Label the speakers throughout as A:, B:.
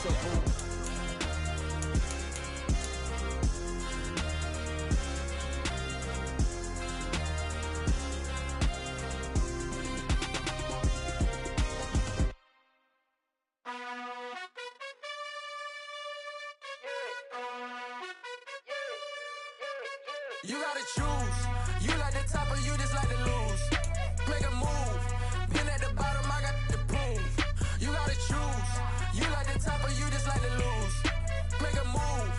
A: You gotta choose. You like the top or you just like to lose. Make a move. Been at the bottom, I got the proof. You gotta choose. You like the top or you just like to lose. Make a move.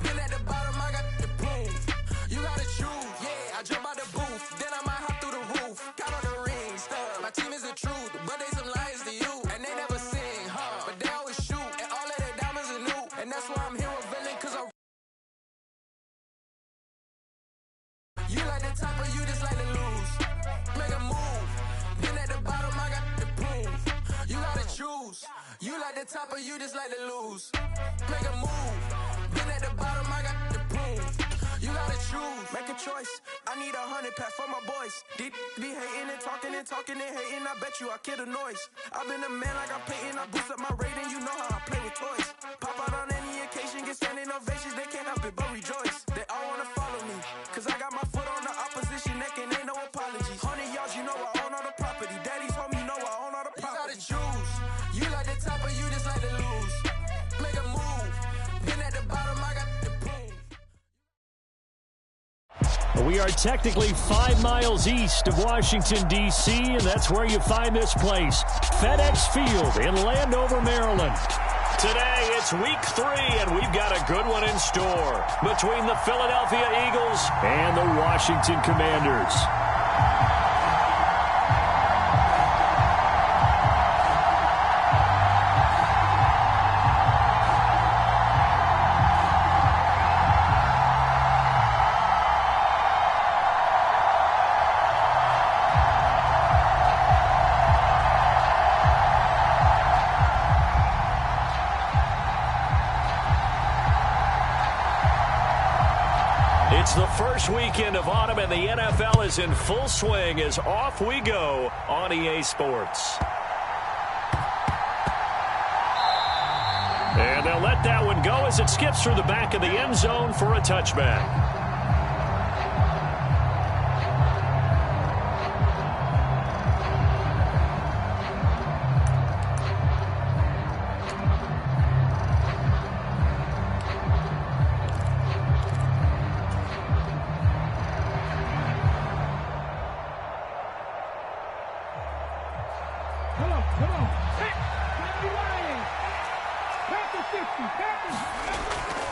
A: Been at the bottom, I got the proof. You gotta choose. Yeah, I jump out the booth. Then I might hop through the roof. Count on the rings. My team is the truth, but they some liars to you. And they never sing, huh? But they always shoot. And all of their diamonds are new. And that's why I'm here with villain, cause I you like the top or you just like to lose. Make a move. Been at the bottom, I got the proof. You gotta choose. You like the top or you just like to lose. Make a move. Been at the bottom, I got the proof. You gotta choose. Make a choice. I need 100 pack for my boys. Deep be hating and talking and hating. I bet you I kill the noise. I've been a man like I'm Peyton. I boost up my rating. You know how I play with toys. Pop out on any occasion, get standing ovations. They can't help it but rejoice. They all wanna follow me, cause I got my foot on the opposition neck and ain't no apologies. 100 yards, you know I own all the property. Daddy's home, you know I own all the property. You gotta choose. You like the top or you just like to lose. Make a move. Been at the bottom, I got the proof.
B: We are technically 5 miles east of Washington, D.C., and that's where you find this place, FedEx Field in Landover, Maryland. Today, it's week 3, and we've got a good one in store between the Philadelphia Eagles and the Washington Commanders. It's the first weekend of autumn, and the NFL is in full swing as off we go on EA Sports. And they'll let that one go as it skips through the back of the end zone for a touchback.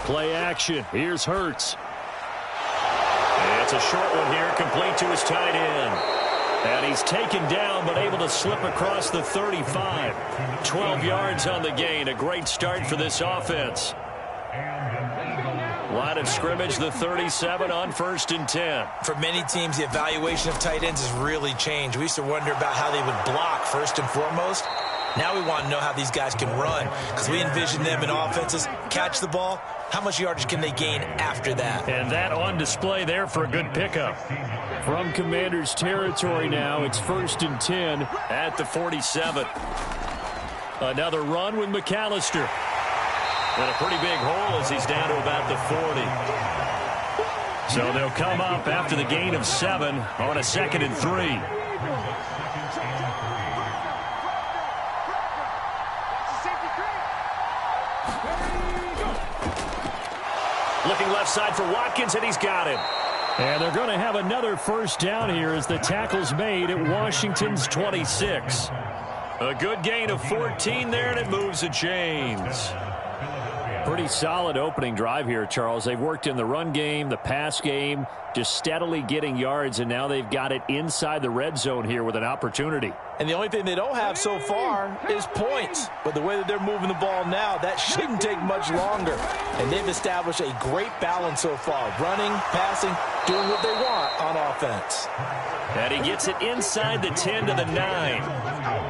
B: Play action. Here's Hurts. It's a short one here, complete to his tight end. And he's taken down, but able to slip across the 35. 12 yards on the gain. A great start for this offense. Line of scrimmage, the 37 on 1st and 10.
C: For many teams, the evaluation of tight ends has really changed. We used to wonder about how they would block first and foremost. Now we want to know how these guys can run, because we envision them in offenses catch the ball. How much yardage can they gain after that?
B: And that on display there for a good pickup. From Commanders territory now, it's 1st and 10 at the 47. Another run with McAllister. And a pretty big hole as he's down to about the 40. So they'll come up after the gain of 7 on a 2nd and 3. Looking left side for Watkins, and he's got him. And they're going to have another first down here as the tackle's made at Washington's 26. A good gain of 14 there, and it moves the chains. Pretty solid opening drive here, Charles. They've worked in the run game, the pass game, just steadily getting yards, and now they've got it inside the red zone here with an opportunity.
C: And the only thing they don't have so far is points. But the way that they're moving the ball now, that shouldn't take much longer. And they've established a great balance so far. Running, passing, doing what they want on offense.
B: And he gets it inside the 10 to the 9.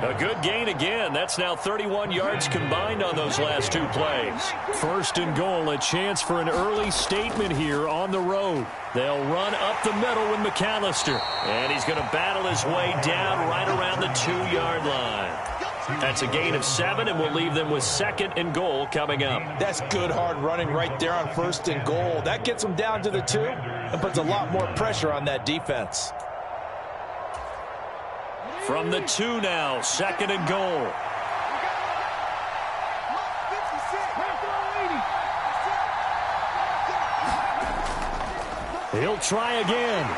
B: A good gain again. That's now 31 yards combined on those last 2 plays. 1st and goal, a chance for an early statement here on the road. They'll run up the middle with McAllister. And he's going to battle his way down right around the 2-yard line. That's a gain of 7, and we'll leave them with 2nd and goal coming up.
C: That's good hard running right there on 1st and goal. That gets them down to the 2 and puts a lot more pressure on that defense.
B: From the 2 now, 2nd and goal. He'll try again.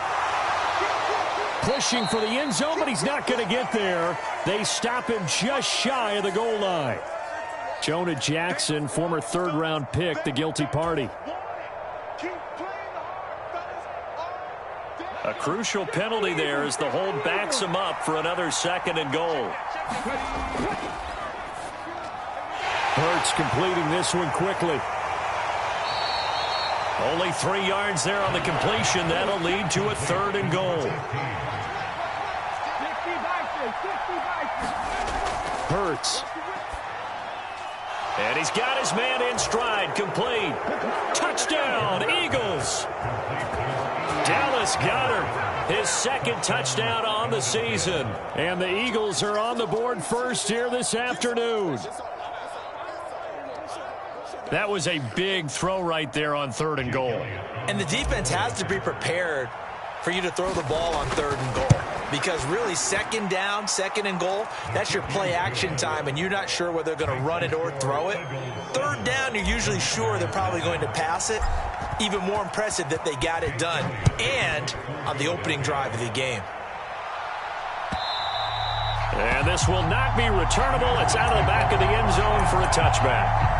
B: Pushing for the end zone, but he's not going to get there. They stop him just shy of the goal line. Jonah Jackson, former 3rd-round pick, the guilty party. A crucial penalty there as the hold backs him up for another 2nd and goal. Hurts completing this one quickly. Only 3 yards there on the completion. That'll lead to a 3rd and goal. Hurts. And he's got his man in stride. Complete. Touchdown, Eagles. Dallas Goedert, his 2nd touchdown on the season. And the Eagles are on the board first here this afternoon. That was a big throw right there on 3rd and goal.
C: And the defense has to be prepared for you to throw the ball on 3rd and goal. Because really, 2nd down, 2nd and goal, that's your play action time, and you're not sure whether they're going to run it or throw it. 3rd down, you're usually sure they're probably going to pass it. Even more impressive that they got it done, and on the opening drive of the game.
B: And this will not be returnable. It's out of the back of the end zone for a touchback.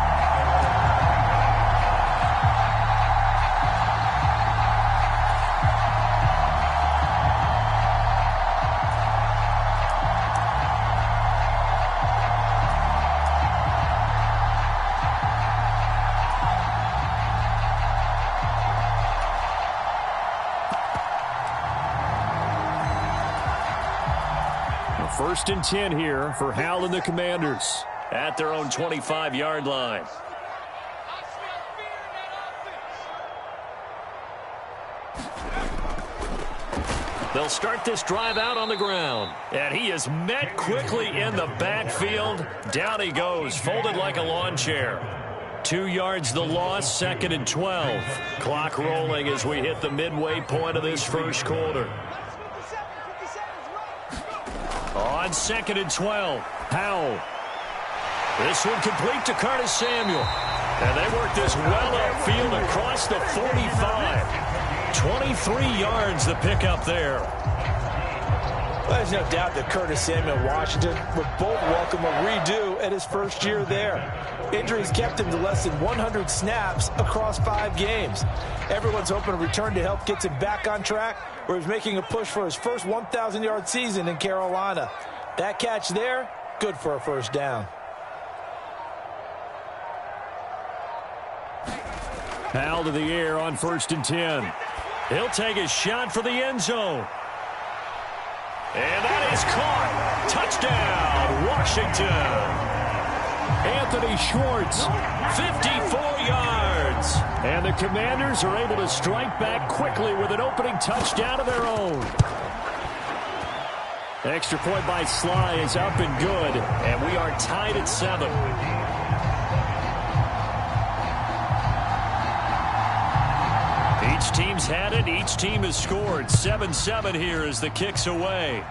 B: First and 10 here for Hal and the Commanders at their own 25-yard line. They'll start this drive out on the ground. And he is met quickly in the backfield. Down he goes, folded like a lawn chair. 2 yards the loss, 2nd and 12. Clock rolling as we hit the midway point of this first quarter. On 2nd and 12, Howell. This one complete to Curtis Samuel. And they work this well upfield across the 45. 23 yards the pickup there.
C: Well, there's no doubt that Curtis Samuel and Washington would both welcome a redo at his first year there. Injuries kept him to less than 100 snaps across 5 games. Everyone's hoping a return to health gets him back on track, where he's making a push for his first 1,000-yard season in Carolina. That catch there, good for a first down.
B: Hal to the air on 1st and 10. He'll take a shot for the end zone. And that is caught. Touchdown, Washington. Anthony Schwartz, 54 yards. And the Commanders are able to strike back quickly with an opening touchdown of their own. Extra point by Sly is up and good. And we are tied at 7. Each team's had it. Each team has scored. 7-7 here as the kick's away.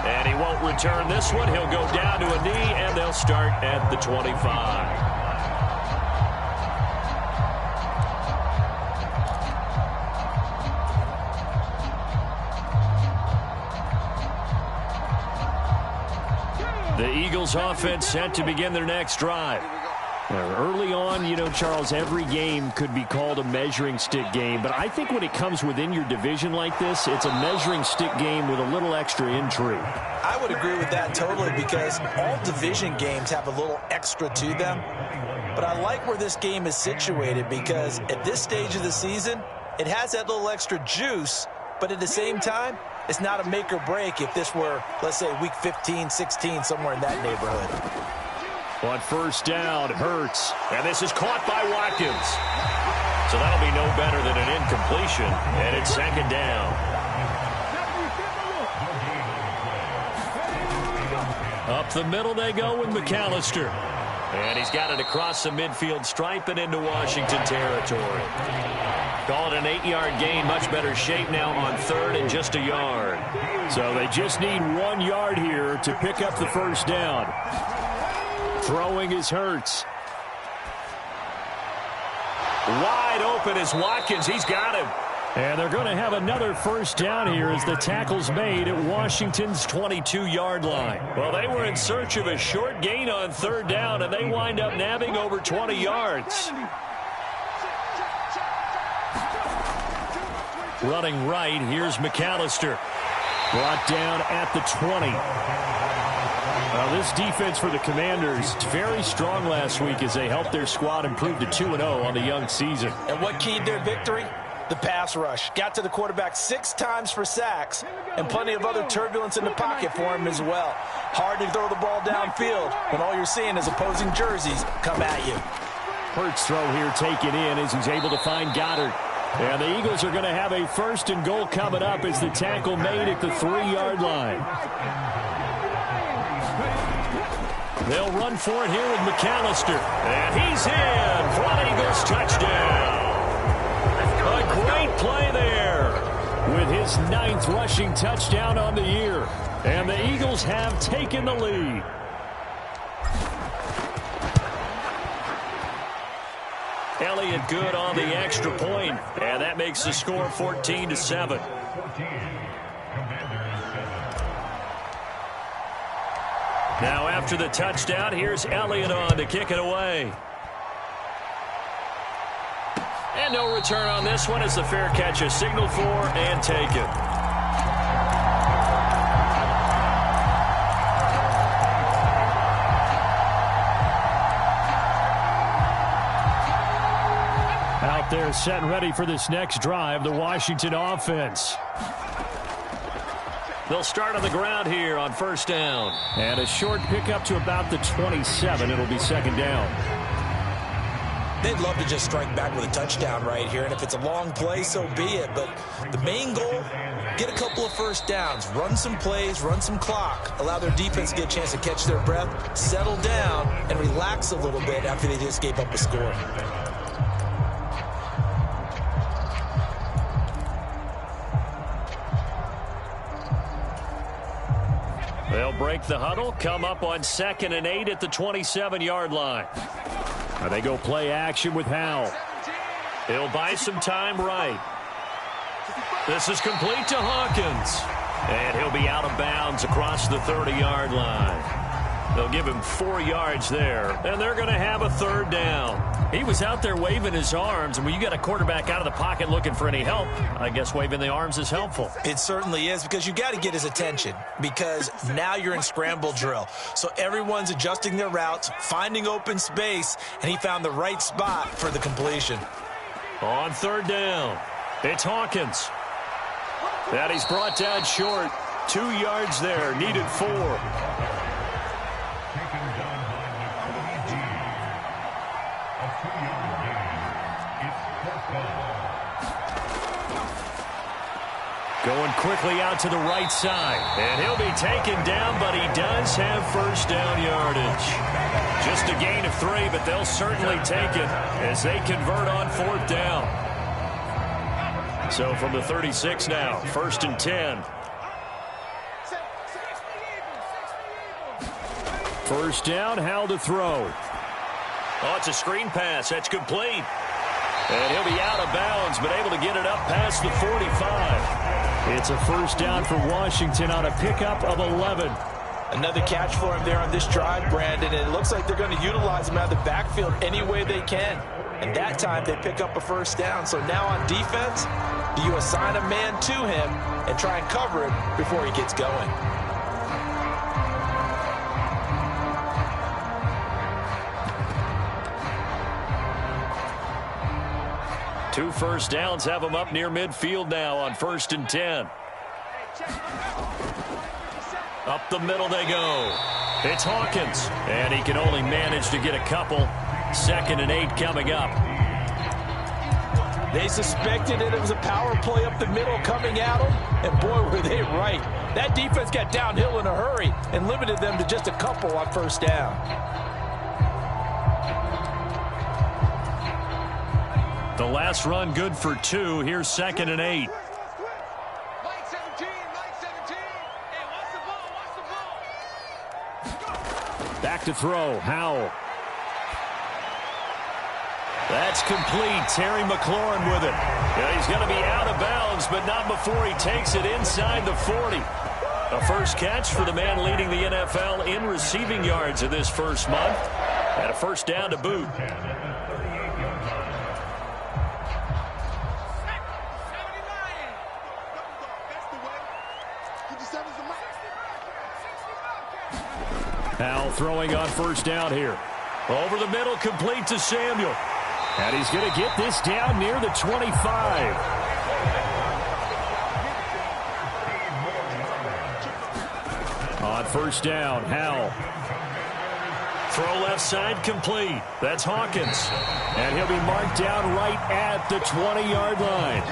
B: And he won't return this one. He'll go down to a knee, and they'll start at the 25. The Eagles offense set to begin their next drive. Early on, you know, Charles, every game could be called a measuring stick game. But I think when it comes within your division like this, it's a measuring stick game with a little extra intrigue.
C: I would agree with that totally, because all division games have a little extra to them. But I like where this game is situated, because at this stage of the season, it has that little extra juice. But at the same time, it's not a make or break if this were, let's say, week 15, 16, somewhere in that neighborhood.
B: On first down, Hurts. And this is caught by Watkins. So that'll be no better than an incompletion. And it's 2nd down. Up the middle they go with McAllister. And he's got it across the midfield stripe and into Washington territory. Call it an 8-yard gain. Much better shape now on third and just a yard. So they just need 1 yard here to pick up the first down. Throwing is Hurts. Wide open is Watkins. He's got him. And they're going to have another first down here as the tackle's made at Washington's 22-yard line. Well, they were in search of a short gain on third down, and they wind up nabbing over 20 yards. Running right, here's McAllister. Brought down at the 20. This defense for the Commanders, very strong last week as they helped their squad improve to 2-0 on the young season.
C: And what keyed their victory? The pass rush. Got to the quarterback 6 times for sacks, and plenty of other turbulence in the pocket for him as well. Hard to throw the ball downfield when all you're seeing is opposing jerseys come at you.
B: Hurts throw here taken in as he's able to find Goddard. And the Eagles are going to have a first and goal coming up as the tackle made at the 3-yard line. They'll run for it here with McAllister. And he's in for an Eagles touchdown. A great play there with his 9th rushing touchdown on the year. And the Eagles have taken the lead. Elliott good on the extra point, and that makes the score 14-7. Now after the touchdown, here's Elliott on to kick it away. And no return on this one as the fair catch is signaled for and taken. Out there set and ready for this next drive, the Washington offense. They'll start on the ground here on first down. And a short pickup to about the 27. It'll be second down.
C: They'd love to just strike back with a touchdown right here, and if it's a long play, so be it. But the main goal, get a couple of first downs, run some plays, run some clock, allow their defense to get a chance to catch their breath, settle down, and relax a little bit after they just gave up a score.
B: They'll break the huddle, come up on 2nd and 8 at the 27-yard line. Now they go play action with Howell. He'll buy some time right. This is complete to Hawkins. And he'll be out of bounds across the 30-yard line. They'll give him 4 yards there, and they're going to have a third down. He was out there waving his arms, and when you got a quarterback out of the pocket looking for any help, I guess waving the arms is helpful.
C: It certainly is, because you got to get his attention, because now you're in scramble drill. So everyone's adjusting their routes, finding open space, and he found the right spot for the completion.
B: On third down, it's Hawkins. That he's brought down short. 2 yards there, needed 4. Going quickly out to the right side. And he'll be taken down, but he does have first down yardage. Just a gain of 3, but they'll certainly take it as they convert on 4th down. So from the 36 now, 1st and 10. First down, Howell to throw. Oh, it's a screen pass. That's complete. And he'll be out of bounds, but able to get it up past the 45. It's a first down for Washington on a pickup of 11.
C: Another catch for him there on this drive, Brandon, and it looks like they're going to utilize him out of the backfield any way they can. And that time they pick up a first down. So now on defense, do you assign a man to him and try and cover him before he gets going?
B: Two first downs have them up near midfield now on 1st and 10. Up the middle they go. It's Hawkins, and he can only manage to get a couple. 2nd and 8 coming up.
C: They suspected it was a power play up the middle coming at them, and boy, were they right. That defense got downhill in a hurry and limited them to just a couple on first down.
B: The last run good for 2. Here's 2nd and 8. Back to throw. Howell. That's complete. Terry McLaurin with it. Yeah, he's going to be out of bounds, but not before he takes it inside the 40. A first catch for the man leading the NFL in receiving yards in this first month. And a first down to boot. Howell throwing on first down here. Over the middle, complete to Samuel. And he's going to get this down near the 25. On first down, Howell. Throw left side complete. That's Hawkins. And he'll be marked down right at the 20-yard line.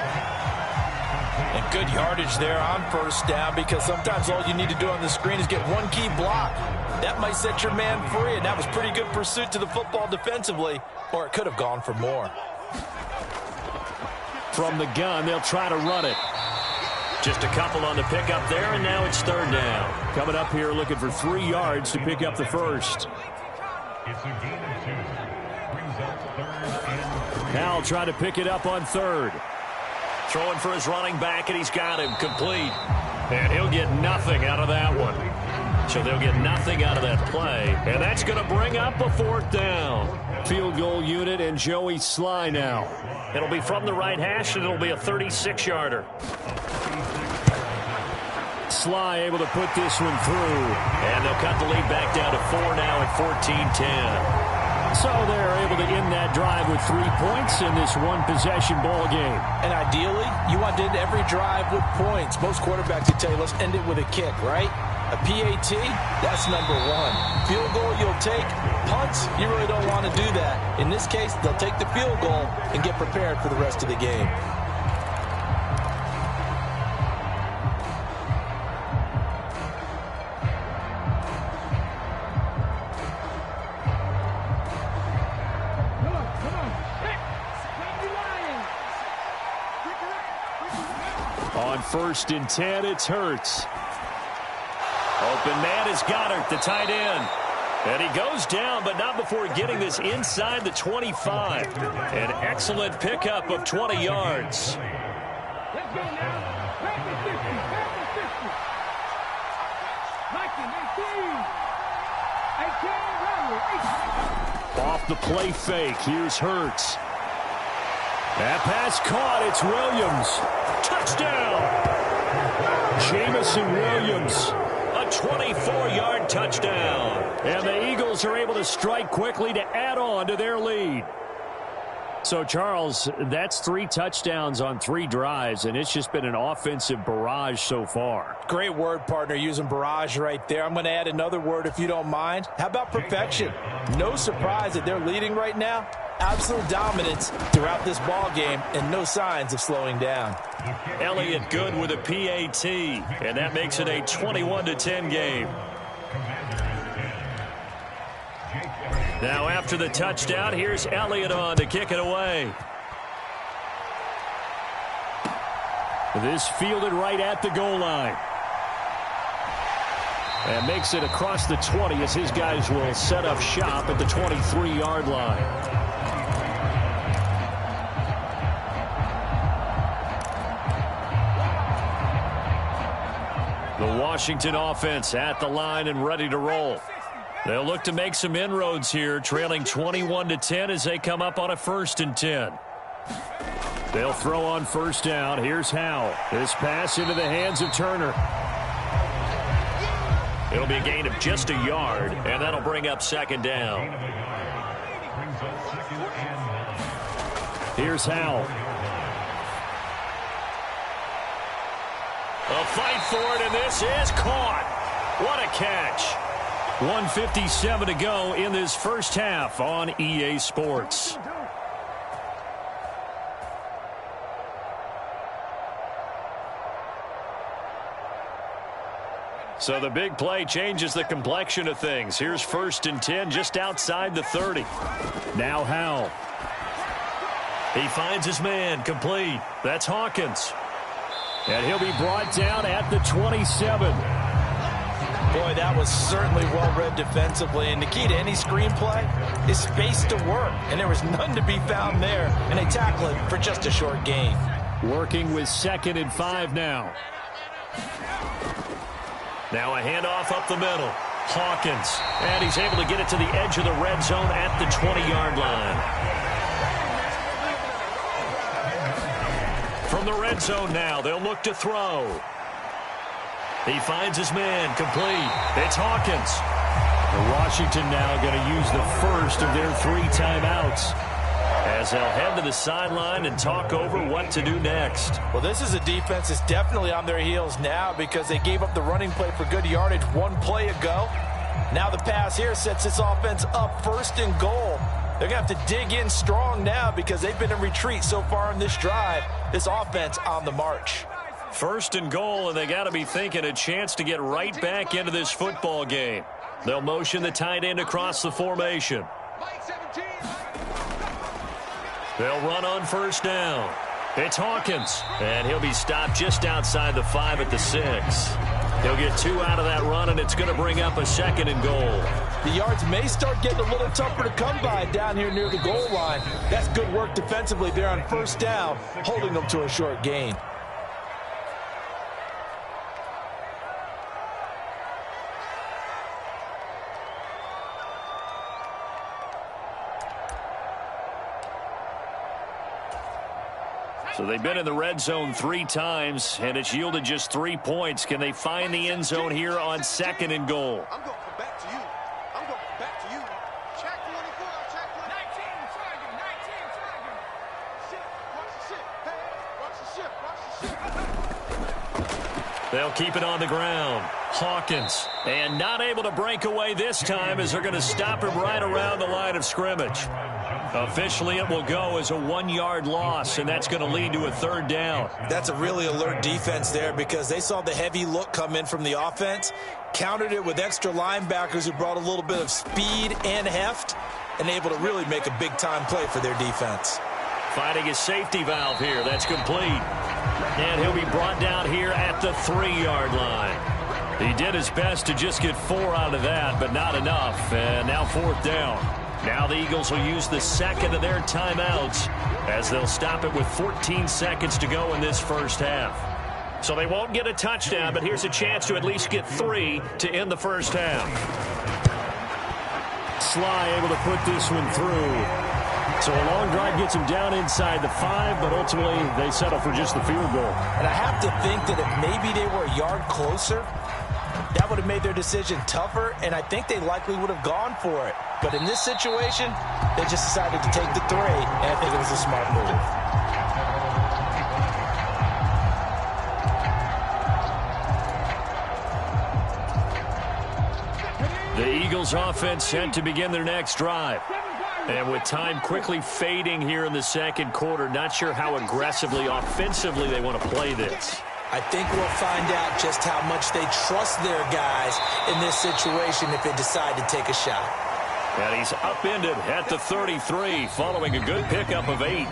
C: And good yardage there on first down, because sometimes all you need to do on the screen is get one key block. That might set your man free, and that was pretty good pursuit to the football defensively, or it could have gone for more.
B: From the gun, they'll try to run it. Just a couple on the pickup there, and now it's third down. Coming up here looking for 3 yards to pick up the first.
D: It's a gain of 2. Brings up third and 3.
B: Howell trying to pick it up on third. Throwing for his running back, and he's got him complete. And he'll get nothing out of that one. So they'll get nothing out of that play. And that's going to bring up a fourth down. Field goal unit and Joey Sly now. It'll be from the right hash, and it'll be a 36-yarder. Sly able to put this one through. And they'll cut the lead back down to 4 now at 14-10. So they're able to end that drive with 3 points in this one-possession ball game.
C: And ideally, you want to end every drive with points. Most quarterbacks would tell you, let's end it with a kick, right? A PAT, that's number 1. Field goal you'll take. Punts, you really don't want to do that. In this case, they'll take the field goal and get prepared for the rest of the game.
B: On 1st and 10, it's Hurts. Open man is Goddard, the tight end. And he goes down, but not before getting this inside the 25. An excellent pickup of 20 yards.
E: Let's go now. Back to 50. Back to 50. 18.
B: Off the play fake, here's Hurts. That pass caught, it's Williams. Touchdown! Jamison Williams. A 24-yard touchdown. And the Eagles are able to strike quickly to add on to their lead. So, Charles, that's 3 touchdowns on 3 drives, and it's just been an offensive barrage so far.
C: Great word, partner, using barrage right there. I'm going to add another word if you don't mind. How about perfection? No surprise that they're leading right now. Absolute dominance throughout this ball game and no signs of slowing down.
B: Elliott good with a PAT, and that makes it a 21-10 game. Now after the touchdown, here's Elliott on to kick it away. This fielded right at the goal line. And makes it across the 20 as his guys will set up shop at the 23-yard line. The Washington offense at the line and ready to roll. They'll look to make some inroads here, trailing 21-10 as they come up on a 1st and 10. They'll throw on first down. Here's Howell. This pass into the hands of Turner. It'll be a gain of just a yard, and that'll bring up 2nd down. Here's Howell. A fight for it, and this is caught. What a catch. 1:57 to go in this first half on EA Sports. So the big play changes the complexion of things. Here's 1st and 10 just outside the 30. Now Howell. He finds his man, complete. That's Hawkins. And he'll be brought down at the 27.
C: Boy, that was certainly well-read defensively. And the key to any screenplay is space to work. And there was none to be found there. And they tackle it for just a short gain.
B: Working with 2nd and 5 now. Now a handoff up the middle. Hawkins. And he's able to get it to the edge of the red zone at the 20-yard line. From the red zone now, they'll look to throw. He finds his man, complete. It's Hawkins. Washington now going to use the first of their 3 timeouts as they'll head to the sideline and talk over what to do next.
C: Well, this is a defense that's definitely on their heels now because they gave up the running play for good yardage 1 play ago. Now the pass here sets this offense up 1st and goal. They're going to have to dig in strong now because they've been in retreat so far in this drive. This offense on the march.
B: 1st and goal, and they got to be thinking a chance to get right back into this football game. They'll motion the tight end across the formation. They'll run on 1st down. It's Hawkins, and he'll be stopped just outside the 5 at the 6. He'll get 2 out of that run, and it's going to bring up a 2nd and goal.
C: The yards may start getting a little tougher to come by down here near the goal line. That's good work defensively there on 1st down, holding them to a short gain.
B: So they've been in the red zone 3 times, and it's yielded just 3 points. Can they find the end zone here on 2nd and goal?
F: I'm going to come back to you. I'm going to come back to you. Check 24, check 19, flagging, 19, flagging. Shit, watch the shit. Hey, watch the shit, watch the shit.
B: They'll keep it on the ground. Hawkins, and not able to break away this time as they're going to stop him right around the line of scrimmage. Officially, it will go as a 1-yard loss, and that's going to lead to a 3rd down.
C: That's a really alert defense there because they saw the heavy look come in from the offense, countered it with extra linebackers who brought a little bit of speed and heft, and able to really make a big-time play for their defense.
B: Finding his safety valve here. That's complete. And he'll be brought down here at the 3-yard line. He did his best to just get 4 out of that, but not enough. And now 4th down. Now the Eagles will use the 2nd of their timeouts as they'll stop it with 14 seconds to go in this 1st half. So they won't get a touchdown, but here's a chance to at least get 3 to end the 1st half. Sly able to put this one through. So a long drive gets him down inside the 5, but ultimately they settle for just the field goal.
C: And I have to think that if maybe they were a yard closer, that would have made their decision tougher, and I think they likely would have gone for it. But in this situation, they just decided to take the 3, and I think it was a smart move.
B: The Eagles offense set to begin their next drive. And with time quickly fading here in the 2nd quarter, not sure how aggressively, offensively they want to play this.
C: I think we'll find out just how much they trust their guys in this situation if they decide to take a shot.
B: And he's upended at the 33 following a good pickup of 8.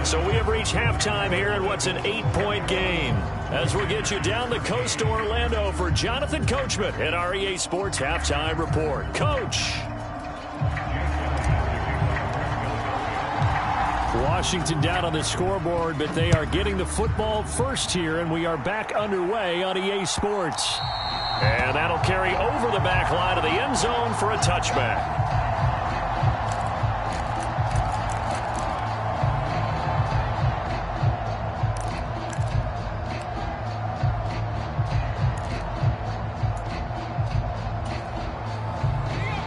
B: So we have reached halftime here in what's an 8-point game. As we'll get you down the coast to Orlando for Jonathan Coachman at our EA Sports Halftime Report. Coach. Washington down on the scoreboard, but they are getting the football first here, and we are back underway on EA Sports. And that'll carry over the back line of the end zone for a touchback.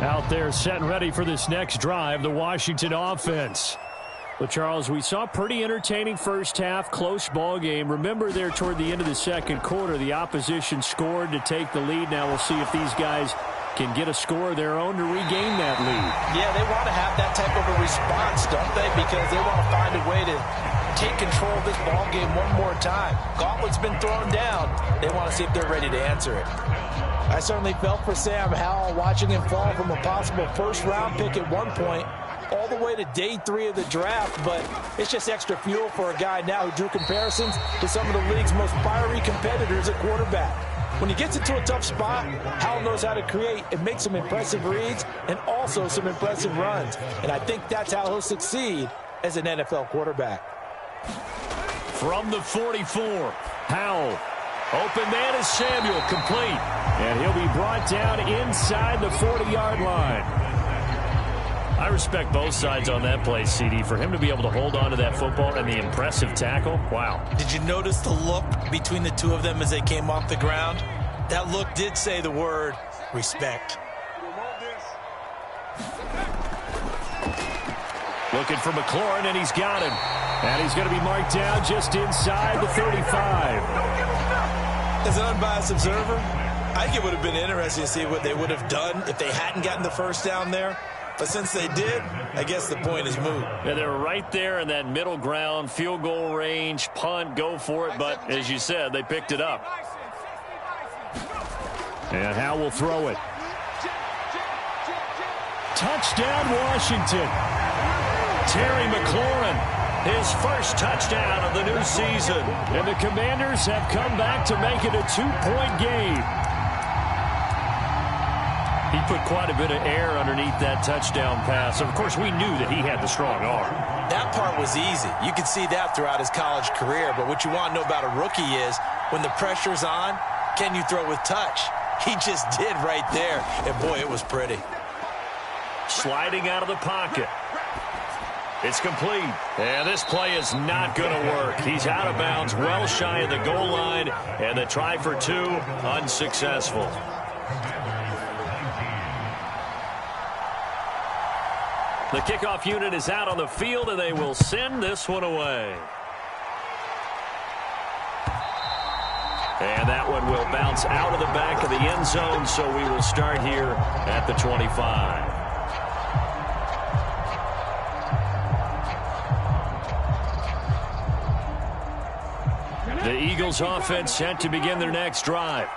B: Out there set and ready for this next drive, the Washington offense. Well, Charles, we saw a pretty entertaining 1st half, close ball game. Remember there toward the end of the 2nd quarter, the opposition scored to take the lead. Now we'll see if these guys can get a score of their own to regain that lead.
C: Yeah, they want to have that type of a response, don't they? Because they want to find a way to take control of this ball game one more time. Gauntlet's been thrown down. They want to see if they're ready to answer it. I certainly felt for Sam Howell watching him fall from a possible first-round pick at one point all the way to day 3 of the draft, but it's just extra fuel for a guy now who drew comparisons to some of the league's most fiery competitors at quarterback. When he gets into a tough spot, Howell knows how to create and make some impressive reads and also some impressive runs, and I think that's how he'll succeed as an NFL quarterback.
B: From the 44, Howell. Open man is Samuel, complete. And he'll be brought down inside the 40-yard line. I respect both sides on that play, CD. For him to be able to hold on to that football and the impressive tackle, wow.
C: Did you notice the look between the two of them as they came off the ground? That look did say the word respect.
B: Looking for McLaurin, and he's got him. And he's going to be marked down just inside the 35.
C: As an unbiased observer, I think it would have been interesting to see what they would have done if they hadn't gotten the first down there. But since they did, I guess the point is moot.
B: Yeah, they're right there in that middle ground, field goal range, punt, go for it. But as you said, they picked it up. And Howell will throw it. Touchdown, Washington. Terry McLaurin. His first touchdown of the new season. And the Commanders have come back to make it a 2-point game. He put quite a bit of air underneath that touchdown pass. Of course, we knew that he had the strong arm.
C: That part was easy. You could see that throughout his college career. But what you want to know about a rookie is when the pressure's on, can you throw with touch? He just did right there. And, boy, it was pretty.
B: Sliding out of the pocket. It's complete. And this play is not going to work. He's out of bounds, well shy of the goal line. And the try for 2, unsuccessful. The kickoff unit is out on the field, and they will send this one away. And that one will bounce out of the back of the end zone, so we will start here at the 25. The Eagles offense set to begin their next drive.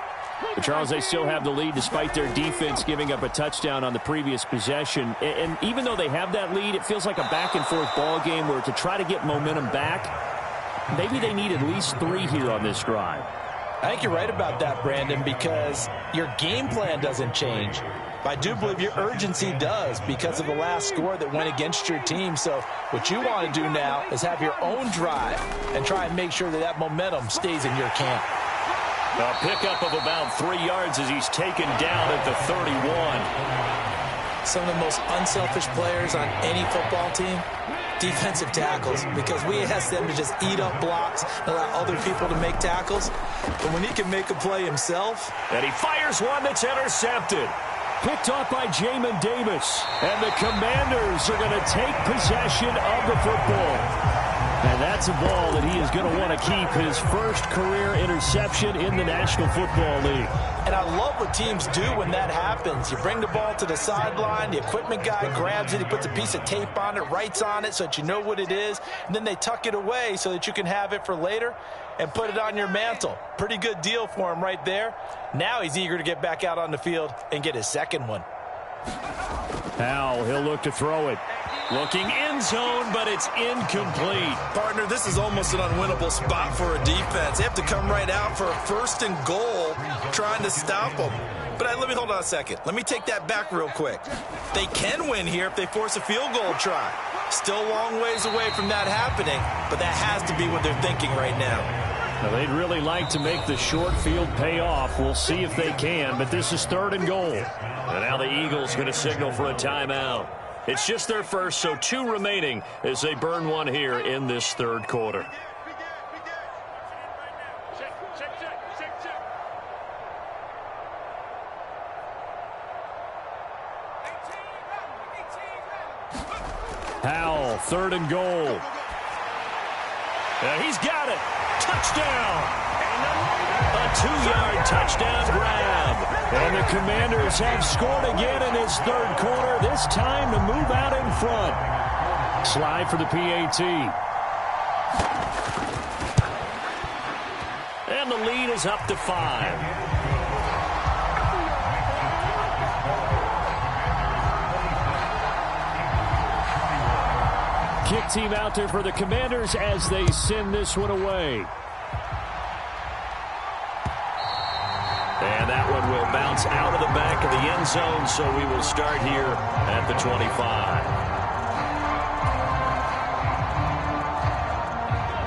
B: But Charles, they still have the lead despite their defense giving up a touchdown on the previous possession. And even though they have that lead, it feels like a back-and-forth ball game where to try to get momentum back, maybe they need at least 3 here on this drive.
C: I think you're right about that, Brandon, because your game plan doesn't change. I do believe your urgency does because of the last score that went against your team. So what you want to do now is have your own drive and try and make sure that that momentum stays in your camp.
B: A pickup of about 3 yards as he's taken down at the 31.
C: Some of the most unselfish players on any football team, defensive tackles, because we ask them to just eat up blocks and allow other people to make tackles. But when he can make a play himself.
B: And he fires one that's intercepted. Picked off by Jamin Davis. And the Commanders are going to take possession of the football. And that's a ball that he is going to want to keep, his first career interception in the National Football League.
C: And I love what teams do when that happens. You bring the ball to the sideline, the equipment guy grabs it, he puts a piece of tape on it, writes on it so that you know what it is, and then they tuck it away so that you can have it for later and put it on your mantle. Pretty good deal for him right there. Now he's eager to get back out on the field and get his second one.
B: Howell, he'll look to throw it. Looking end zone, but it's incomplete.
C: Partner, this is almost an unwinnable spot for a defense. They have to come right out for a 1st and goal, trying to stop them. But let me hold on a second. Let me take that back real quick. They can win here if they force a field goal try. Still a long ways away from that happening, but that has to be what they're thinking right now.
B: Now, they'd really like to make the short field pay off. We'll see if they can, but this is 3rd and goal. And now the Eagles going to signal for a timeout. It's just their first, so 2 remaining as they burn one here in this 3rd quarter. Howell, 3rd and goal. And he's got it. Touchdown. A 2-yard touchdown grab. And the Commanders have scored again in this third quarter, this time to move out in front. Slide for the PAT. And the lead is up to 5. Kick team out there for the Commanders as they send this one away. And that one will bounce out of the back of the end zone, so we will start here at the 25.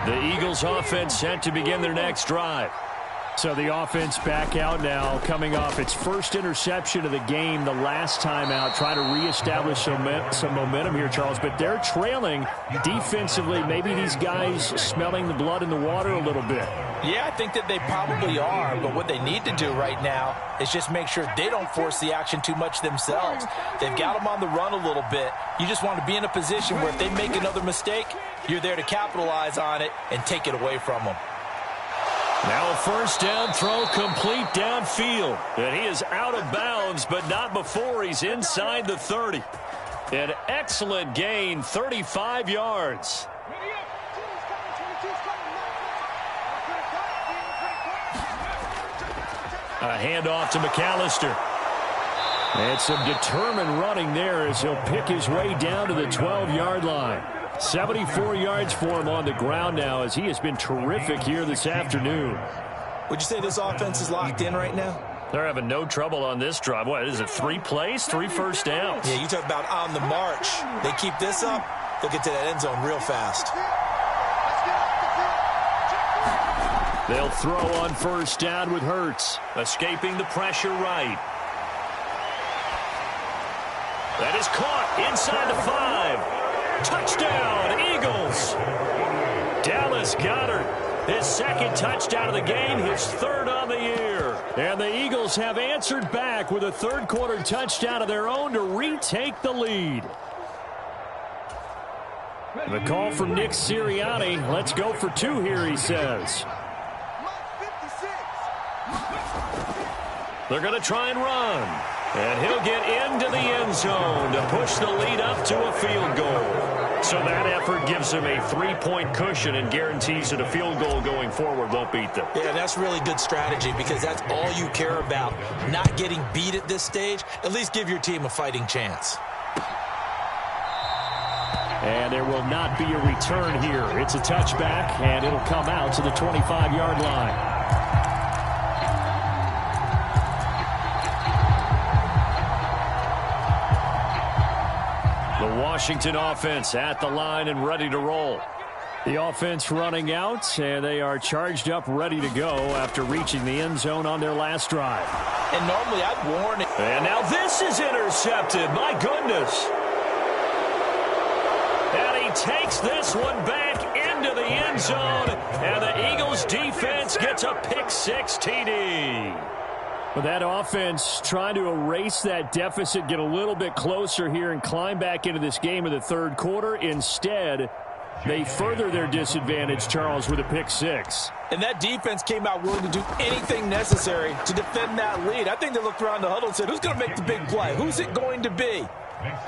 B: The Eagles offense set to begin their next drive. So the offense back out now, coming off its first interception of the game the last time out, trying to reestablish some momentum here, Charles. But they're trailing defensively. Maybe these guys smelling the blood in the water a little bit.
C: Yeah, I think that they probably are, but what they need to do right now is just make sure they don't force the action too much themselves. They've got them on the run a little bit. You just want to be in a position where if they make another mistake, you're there to capitalize on it and take it away from them.
B: Now a first down throw complete downfield. And he is out of bounds, but not before he's inside the 30. An excellent gain, 35 yards. A handoff to McAllister. And some determined running there as he'll pick his way down to the 12-yard line. 74 yards for him on the ground now as he has been terrific here this afternoon.
C: Would you say this offense is locked in right now?
B: They're having no trouble on this drive. What, is it 3 plays, 3 first downs?
C: Yeah, you talk about on the march. They keep this up, they'll get to that end zone real fast.
B: They'll throw on first down with Hurts, escaping the pressure right. That is caught inside the 5. Touchdown, Eagles. Dallas Goedert, his second touchdown of the game, his third on the year. And the Eagles have answered back with a third quarter touchdown of their own to retake the lead. The call from Nick Sirianni. Let's go for 2 here, he says. They're going to try and run. And he'll get into the end zone to push the lead up to a field goal. So that effort gives them a 3-point cushion and guarantees that a field goal going forward won't beat them.
C: Yeah, that's really good strategy because that's all you care about. Not getting beat at this stage. At least give your team a fighting chance.
B: And there will not be a return here. It's a touchback, and it'll come out to the 25-yard line. Washington offense at the line and ready to roll. The offense running out, and they are charged up, ready to go after reaching the end zone on their last drive.
C: And normally I'd warn it.
B: And now this is intercepted. My goodness. And he takes this one back into the end zone, and the Eagles defense gets a pick-6 TD. But that offense trying to erase that deficit, get a little bit closer here and climb back into this game in the third quarter. Instead, they further their disadvantage, Charles, with a pick-6.
C: And that defense came out willing to do anything necessary to defend that lead. I think they looked around the huddle and said, who's going to make the big play? Who's it going to be?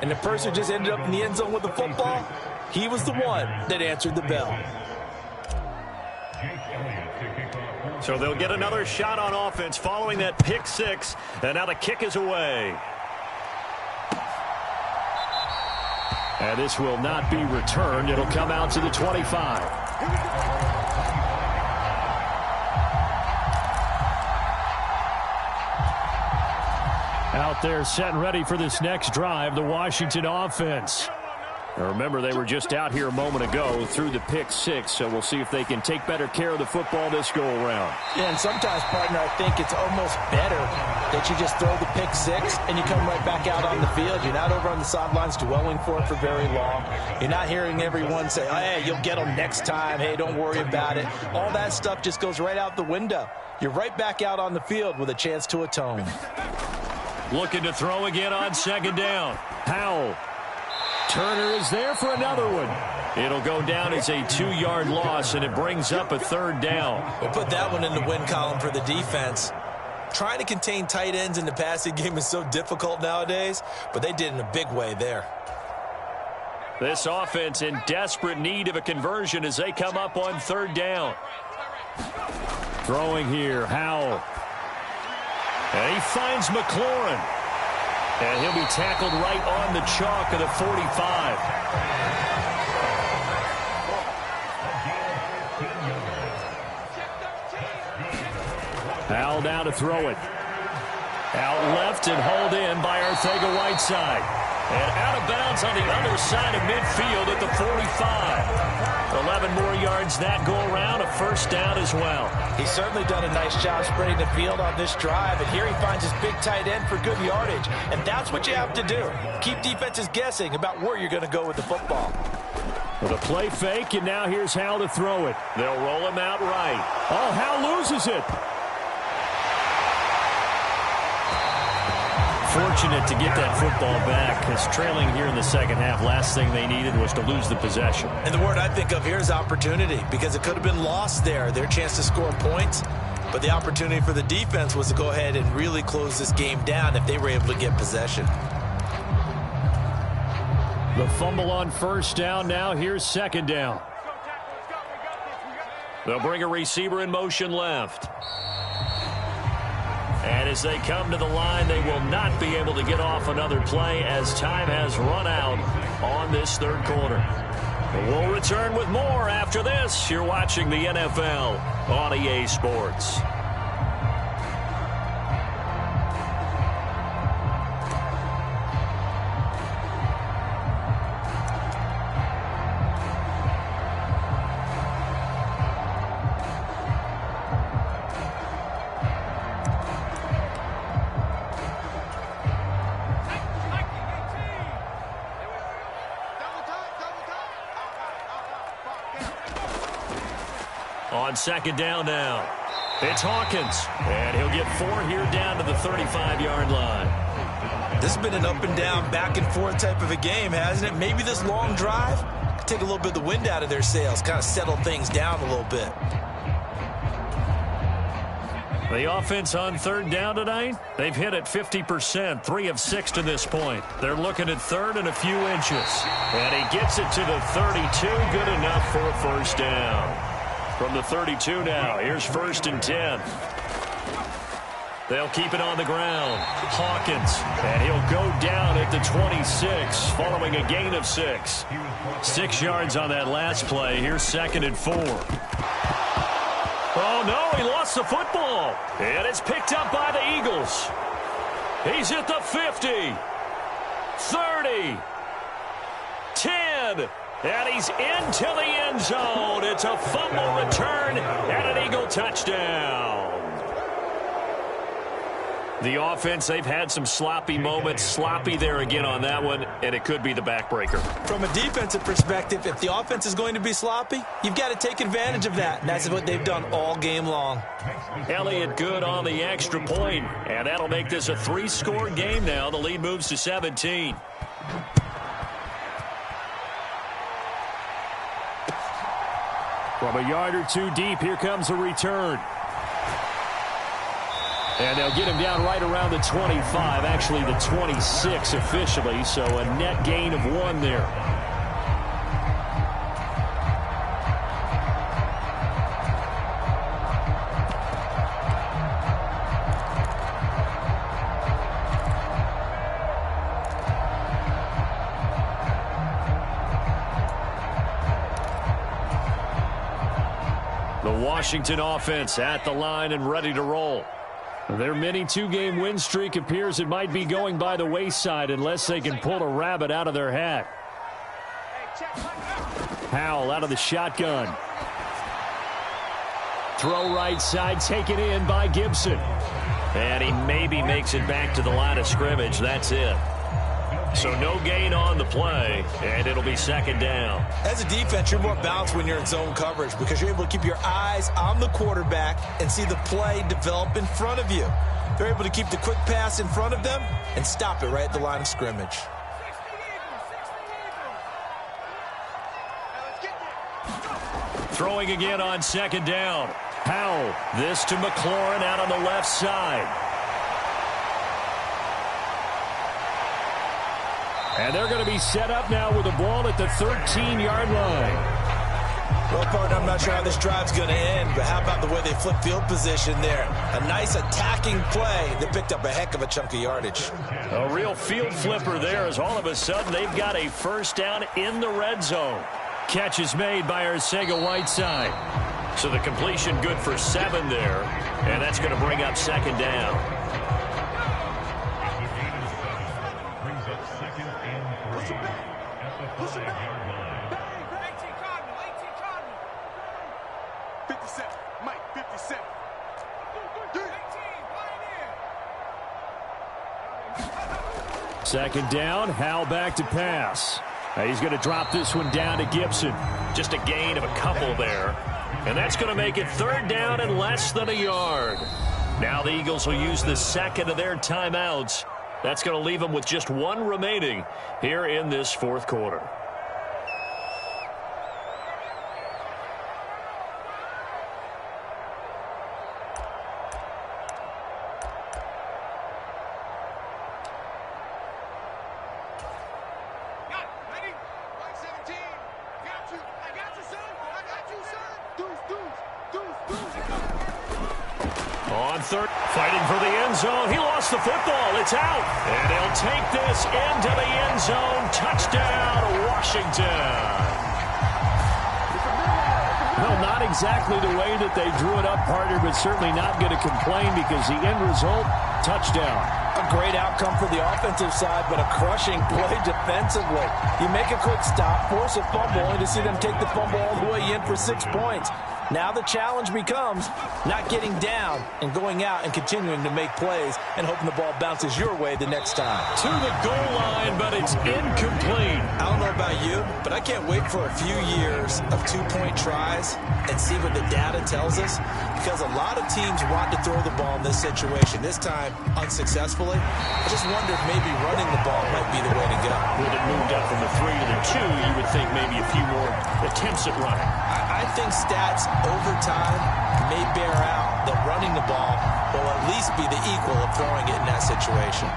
C: And the person just ended up in the end zone with the football. He was the one that answered the bell.
B: So they'll get another shot on offense following that pick-6, and now the kick is away. And this will not be returned. It'll come out to the 25. Out there set and ready for this next drive, the Washington offense. Now remember, they were just out here a moment ago through the pick-6, so we'll see if they can take better care of the football this go-around.
C: Yeah, and sometimes, partner, I think it's almost better that you just throw the pick-6 and you come right back out on the field. You're not over on the sidelines dwelling for it for very long. You're not hearing everyone say, oh, hey, you'll get them next time. Hey, don't worry about it. All that stuff just goes right out the window. You're right back out on the field with a chance to atone.
B: Looking to throw again on second down. Powell. Turner is there for another one. It'll go down as a 2-yard loss, and it brings up a 3rd down.
C: We'll put that one in the win column for the defense. Trying to contain tight ends in the passing game is so difficult nowadays, but they did in a big way there.
B: This offense in desperate need of a conversion as they come up on 3rd down. Throwing here, Howell. And he finds McLaurin. And he'll be tackled right on the chalk of the 45. Howell down to throw it. Out left and hauled in by Arcega-Whiteside. And out of bounds on the other side of midfield at the 45. 11 more yards that go around, a 1st down as well.
C: He's certainly done a nice job spreading the field on this drive, and here he finds his big tight end for good yardage. And that's what you have to do. Keep defenses guessing about where you're going to go with the football.
B: With a play fake, and now here's Howell to throw it. They'll roll him out right. Oh, Howell loses it. Fortunate to get that football back, because trailing here in the 2nd half, last thing they needed was to lose the possession.
C: And the word I think of here is opportunity, because it could have been lost there, their chance to score points. But the opportunity for the defense was to go ahead and really close this game down if they were able to get possession.
B: The fumble on 1st down. Now here's 2nd down. They'll bring a receiver in motion left. And as they come to the line, they will not be able to get off another play as time has run out on this 3rd quarter. We'll return with more after this. You're watching the NFL on EA Sports. On 2nd down now. It's Hawkins. And he'll get 4 here down to the 35-yard line.
C: This has been an up and down, back and forth type of a game, hasn't it? Maybe this long drive could take a little bit of the wind out of their sails, kind of settle things down a little bit.
B: The offense on 3rd down tonight, they've hit it 50%, 3 of 6 to this point. They're looking at 3rd and a few inches. And he gets it to the 32, good enough for a 1st down. From the 32 now, here's 1st and 10. They'll keep it on the ground. Hawkins, and he'll go down at the 26 following a gain of 6. 6 yards on that last play. Here's 2nd and 4. Oh, no, he lost the football. And it's picked up by the Eagles. He's at the 50, 30, 10. And he's into the end zone. It's a fumble return and an Eagle touchdown. The offense, they've had some sloppy moments. Sloppy there again on that one, and it could be the backbreaker.
C: From a defensive perspective, if the offense is going to be sloppy, you've got to take advantage of that. And that's what they've done all game long.
B: Elliott good on the extra point, and that'll make this a 3-score game now. The lead moves to 17. From a yard or 2 deep, here comes a return. And they'll get him down right around the 25, actually the 26 officially, so a net gain of 1 there. The Washington offense at the line and ready to roll. Their mini 2-game win streak appears it might be going by the wayside unless they can pull a rabbit out of their hat. Howell out of the shotgun. Throw right side, taken in by Gibson. And he maybe makes it back to the line of scrimmage. That's it. So no gain on the play, and it'll be 2nd down.
C: As a defense, you're more balanced when you're in zone coverage because you're able to keep your eyes on the quarterback and see the play develop in front of you. They're able to keep the quick pass in front of them and stop it right at the line of scrimmage.
B: Throwing again on second down. Powell, this to McLaurin out on the left side. And they're going to be set up now with the ball at the 13-yard line.
C: Well, partner, I'm not sure how this drive's going to end, but how about the way they flip field position there? A nice attacking play that picked up a heck of a chunk of yardage.
B: A real field flipper there as all of a sudden they've got a first down in the red zone. Catch is made by Arcega-Whiteside. So the completion good for 7 there, and that's going to bring up second down.
D: Brings up second and 3 at the 5-yard line.
F: 57, Mike, 57.
B: Second down, Howell back to pass. He's going to drop this one down to Gibson. Just a gain of a couple there. And that's going to make it third down and less than a yard. Now the Eagles will use the second of their timeouts. That's going to leave them with just 1 remaining here in this fourth quarter. On third, fighting for the end zone. He lost the football. It's out. And he'll take this into the end zone. Touchdown, Washington. No, not exactly the way that they drew it up, partner, but certainly not going to complain because the end result, touchdown.
C: A great outcome for the offensive side, but a crushing play defensively. You make a quick stop, force a fumble, only to see them take the fumble all the way in for 6 points. Now the challenge becomes not getting down and going out and continuing to make plays and hoping the ball bounces your way the next time.
B: To the goal line, but it's incomplete.
C: I don't know about you, but I can't wait for a few years of 2-point tries and see what the data tells us, because a lot of teams want to throw the ball in this situation. This time, unsuccessfully. I just wonder if maybe running the ball might be the way to go.
B: With it moved up from the 3 to the 2, you would think maybe a few more attempts at running.
C: I think stats over time may bear out that running the ball will at least be the equal of throwing it in that situation.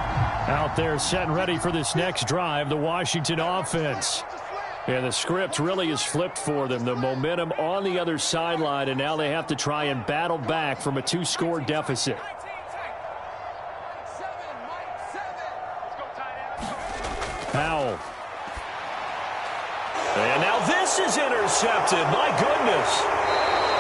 B: Out there set and ready for this next drive, the Washington offense. And the script really is flipped for them. The momentum on the other sideline, and now they have to try and battle back from a 2-score deficit. Powell. And now this is intercepted. My goodness.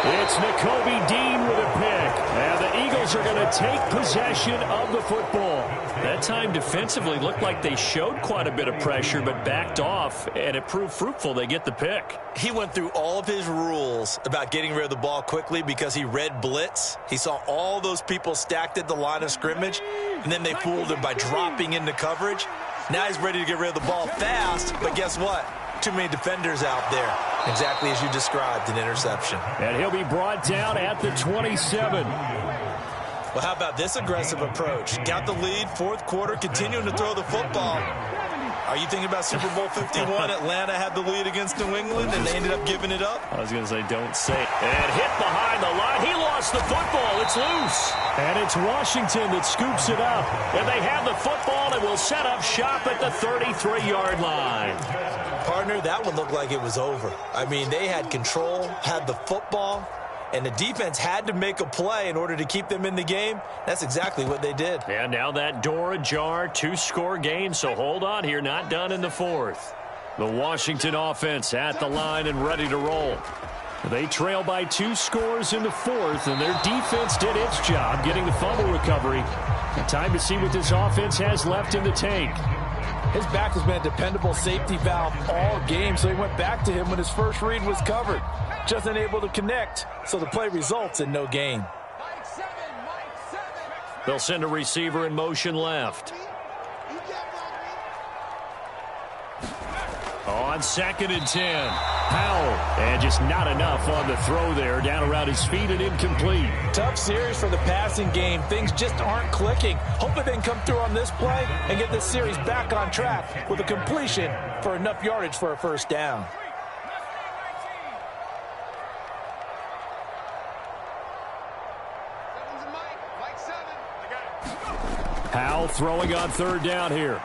B: It's Nakobe Dean with a pick. And the Eagles are going to take possession of the football. That time defensively looked like they showed quite a bit of pressure but backed off, and it proved fruitful. They get the pick.
C: He went through all of his rules about getting rid of the ball quickly because he read blitz. He saw all those people stacked at the line of scrimmage, and then they fooled him by dropping into coverage. Now he's ready to get rid of the ball fast, but guess what? Too many defenders out there. Exactly as you described, an interception.
B: And he'll be brought down at the 27.
C: Well, how about this aggressive approach? Got the lead, fourth quarter, continuing to throw the football. Are you thinking about Super Bowl 51? Atlanta had the lead against New England, and they ended up giving it up?
B: I was going to say, don't say it. And hit behind the line. He lost the football. It's loose. And it's Washington that scoops it up. And they have the football and will set up shop at the 33-yard line.
C: Partner, that one looked like it was over. I mean, they had control, had the football, and the defense had to make a play in order to keep them in the game. That's exactly what they did.
B: And now that door ajar, 2-score game, so hold on here, not done in the fourth. The Washington offense at the line and ready to roll. They trail by 2 scores in the fourth, and their defense did its job getting the fumble recovery. Time to see what this offense has left in the tank.
C: His back has been a dependable safety valve all game, so he went back to him when his first read was covered. Just unable to connect, so the play results in no gain.
B: They'll send a receiver in motion left. On 2nd and 10, Powell, and just not enough on the throw there, down around his feet and incomplete.
C: Tough series for the passing game. Things just aren't clicking. Hoping they can come through on this play and get this series back on track with a completion for enough yardage for a first down.
B: Howell throwing on third down here.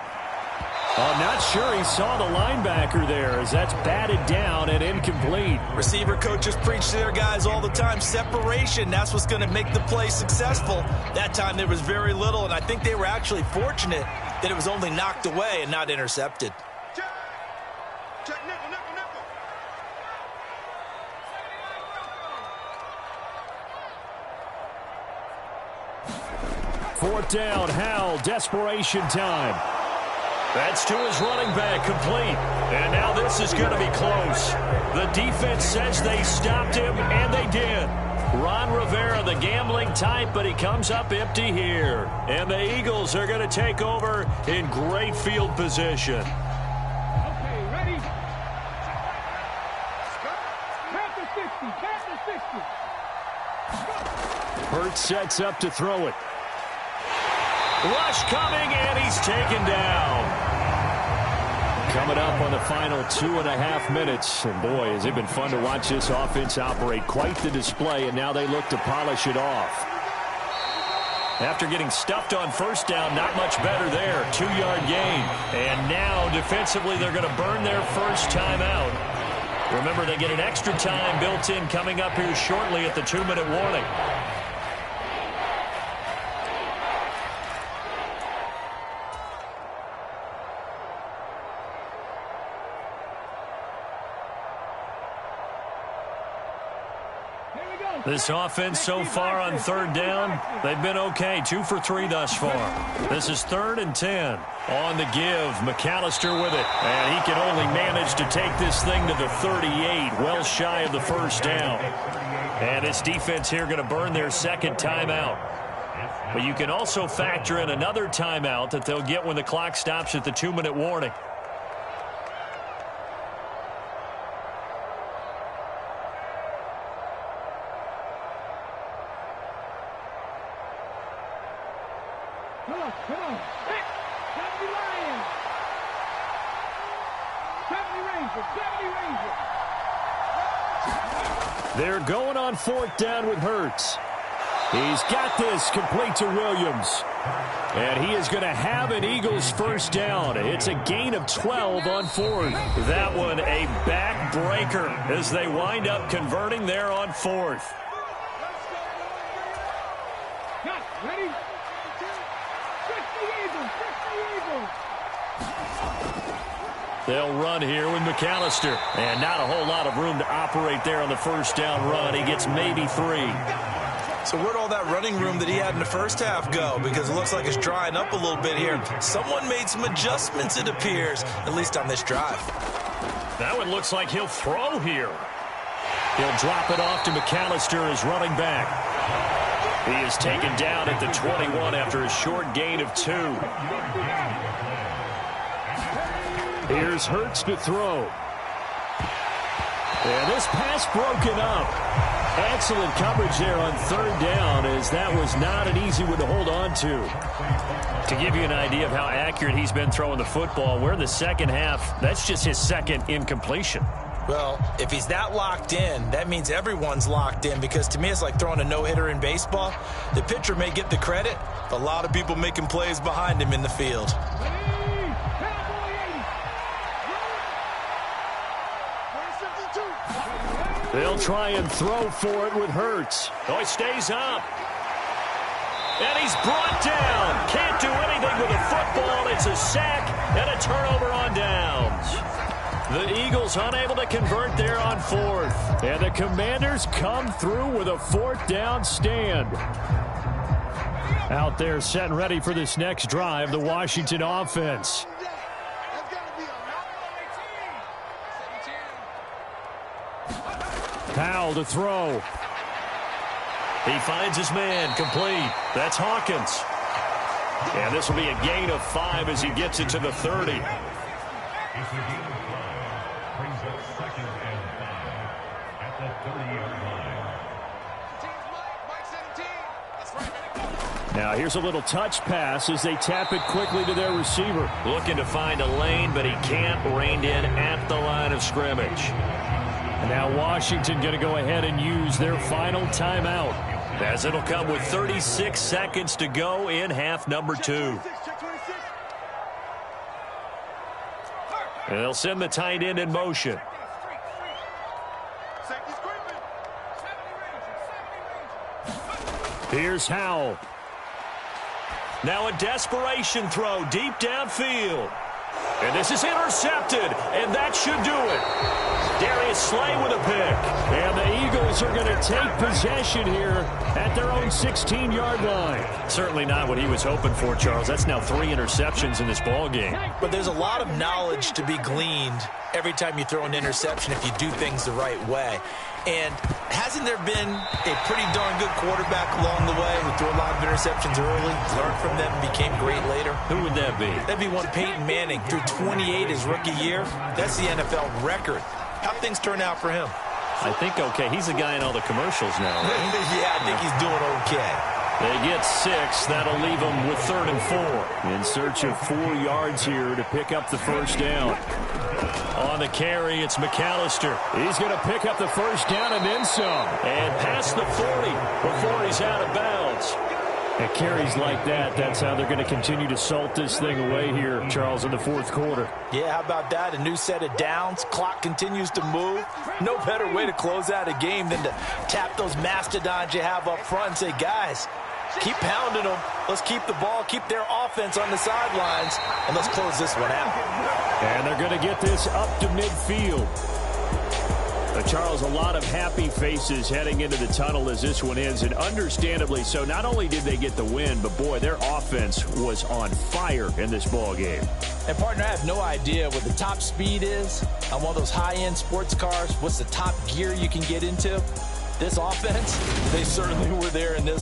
B: I'm not sure he saw the linebacker there as that's batted down and incomplete.
C: Receiver coaches preach to their guys all the time. Separation, that's what's going to make the play successful. That time there was very little, and I think they were actually fortunate that it was only knocked away and not intercepted.
F: Check nickel, nickel, nickel.
B: Fourth down, Howell, desperation time. That's to his running back, complete. And now this is going to be close. The defense says they stopped him, and they did. Ron Rivera, the gambling type, but he comes up empty here. And the Eagles are going to take over in great field position.
E: Okay, ready? Count to 60, count to 60.
B: Hurts sets up to throw it. Rush coming, and he's taken down. Coming up on the final 2.5 minutes. And boy, has it been fun to watch this offense operate. Quite the display, and now they look to polish it off. After getting stuffed on first down, not much better there. 2-yard gain. And now, defensively, they're going to burn their first timeout. Remember, they get an extra time built in coming up here shortly at the 2-minute warning. This offense so far on third down, they've been okay. 2 for 3 thus far. This is 3rd and 10. On the give, McAllister with it. And he can only manage to take this thing to the 38, well shy of the first down. And this defense here going to burn their second timeout. But you can also factor in another timeout that they'll get when the clock stops at the 2-minute warning.
E: Come on. Back. 70 Lions. 70 Rangers.
B: They're going on 4th down with Hurts. He's got this complete to Williams. And he is going to have an Eagles first down. It's a gain of 12 on 4th. That one a backbreaker as they wind up converting there on 4th.
E: Cut. Ready?
B: They'll run here with McAllister. And not a whole lot of room to operate there on the first down run. He gets maybe 3.
C: So where'd all that running room that he had in the first half go? Because it looks like it's drying up a little bit here. Someone made some adjustments, it appears, at least on this drive.
B: That one looks like he'll throw here. He'll drop it off to McAllister as running back. He is taken down at the 21 after a short gain of 2. Here's Hurts to throw. And this pass broken up. Excellent coverage there on 3rd down, as that was not an easy one to hold on to. To give you an idea of how accurate he's been throwing the football, we're in the second half. That's just his second incompletion.
C: Well, if he's that locked in, that means everyone's locked in, because to me it's like throwing a no-hitter in baseball. The pitcher may get the credit, but a lot of people making plays behind him in the field.
B: They'll try and throw for it with Hurts. Oh, he stays up. And he's brought down. Can't do anything with a football. It's a sack and a turnover on downs. The Eagles unable to convert there on 4th. And the Commanders come through with a 4th down stand. Out there set and ready for this next drive, the Washington offense. Howell to throw. He finds his man, complete. That's Hawkins. And this will be a gain of 5 as he gets it to the 30.
D: It's a gain of 5. Brings up 2nd and 5 at the 30-yard line.
B: Now here's a little touch pass as they tap it quickly to their receiver. Looking to find a lane, but he can't. Reined in at the line of scrimmage. And now Washington going to go ahead and use their final timeout. as it'll come with 36 seconds to go in half number 2. And they'll send the tight end in motion. Here's Howell. Now a desperation throw deep downfield. And this is intercepted, and that should do it. Darius Slay with a pick. And the Eagles are going to take possession here at their own 16-yard line. Certainly not what he was hoping for, Charles. That's now 3 interceptions in this ball game.
C: But there's a lot of knowledge to be gleaned every time you throw an interception if you do things the right way. And hasn't there been a pretty darn good quarterback along the way who threw a lot of interceptions early, learned from them, and became great later?
B: Who would that be?
C: That'd be one Peyton Manning. Threw 28 his rookie year. That's the NFL record. How'd things turn out for him?
B: I think okay. He's the guy in all the commercials now, right?
C: Yeah, I think he's doing okay.
B: They get 6. That'll leave them with 3rd and 4. In search of 4 yards here to pick up the first down. On the carry, it's McAllister. He's going to pick up the first down and then some. And past the 40 before he's out of bounds. At carries like that, that's how they're going to continue to salt this thing away here, Charles, in the 4th quarter.
C: Yeah, how about that? A new set of downs. Clock continues to move. No better way to close out a game than to tap those mastodons you have up front and say, guys, keep pounding them. Let's keep the ball, keep their offense on the sidelines, and let's close this one out.
B: And they're going to get this up to midfield. Charles, a lot of happy faces heading into the tunnel as this one ends, and understandably so. Not only did they get the win, but, boy, their offense was on fire in this ball game.
C: And, partner, I have no idea what the top speed is on one of those high-end sports cars. What's the top gear you can get into? This offense, they certainly were there in this.